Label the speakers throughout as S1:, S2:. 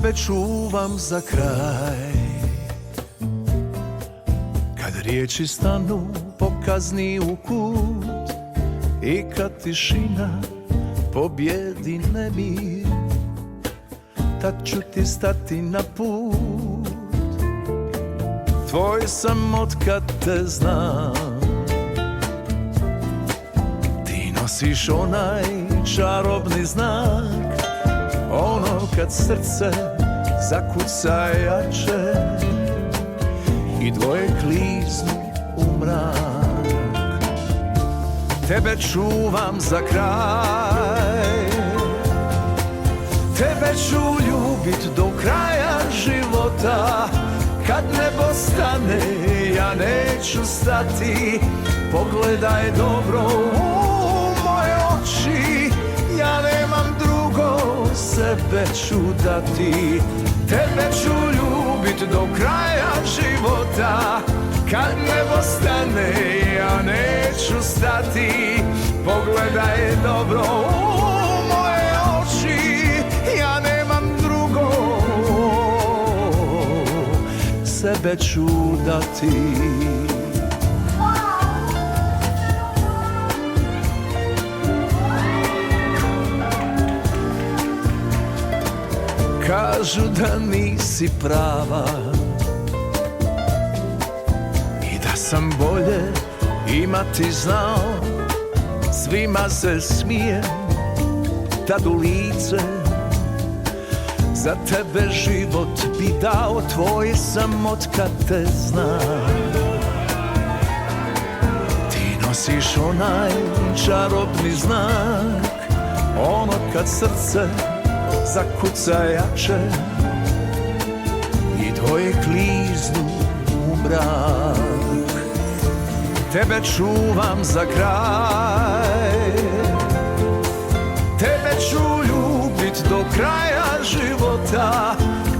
S1: tebe čuvam za kraj. Kad riječi stanu pokazni u kut i kad tišina pobjedi nemir, tad ću ti stati na put. Tvoj sam otkad te znam. Ti nosiš onaj čarobni znak, ono kad srce zakuca jače i dvoje kliznu u mrak. Tebe čuvam za kraj, tebe ću ljubit do kraja života. Kad nebo stane, ja neću stati. Pogledaj dobro u moje oči, ja nemam drugo, sebe ću dati. Tebe ću ljubit do kraja života. Kad nebo stane, ja neću stati. Pogledaj dobro u moje oči, ja nemam drugo, sebe ću dati. Kažu da nisi prava i da sam bolje imati znao. Svima se smijem tad u lice, za tebe život bi dao. Tvoj sam otkad te znam. Ti nosiš onaj čarobni znak, ono kad srce zakuca jače i dvoje kliznu u mrak. Tebe čuvam za kraj, tebe ću ljubit do kraja života.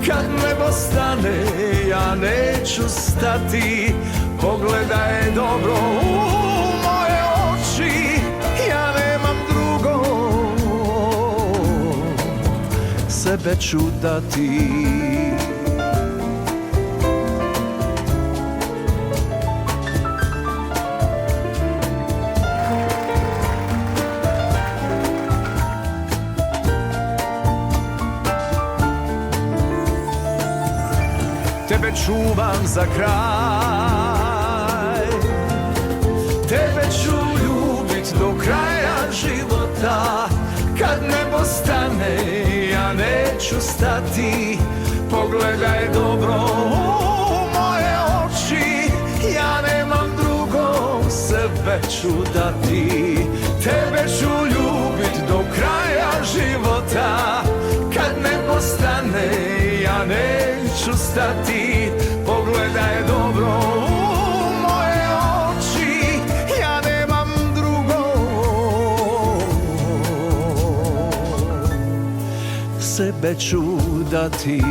S1: Kad nebo stane, ja neću stati. Pogledaj dobro u moje oči, ja nemam drugo, sebe ću dati. Tebe čuvam za kraj, tebe ću ljubit do kraja života. Kad nebo stane, ja neću stati. Pogledaj dobro u moje oči, ja nemam drugo, sebe ću dati. Tebe ću ljubit do kraja života. Kad nebo stane, ja neću stati. Pogledaj dobro u moje oči, ja nemam drugo, sebe ću dati.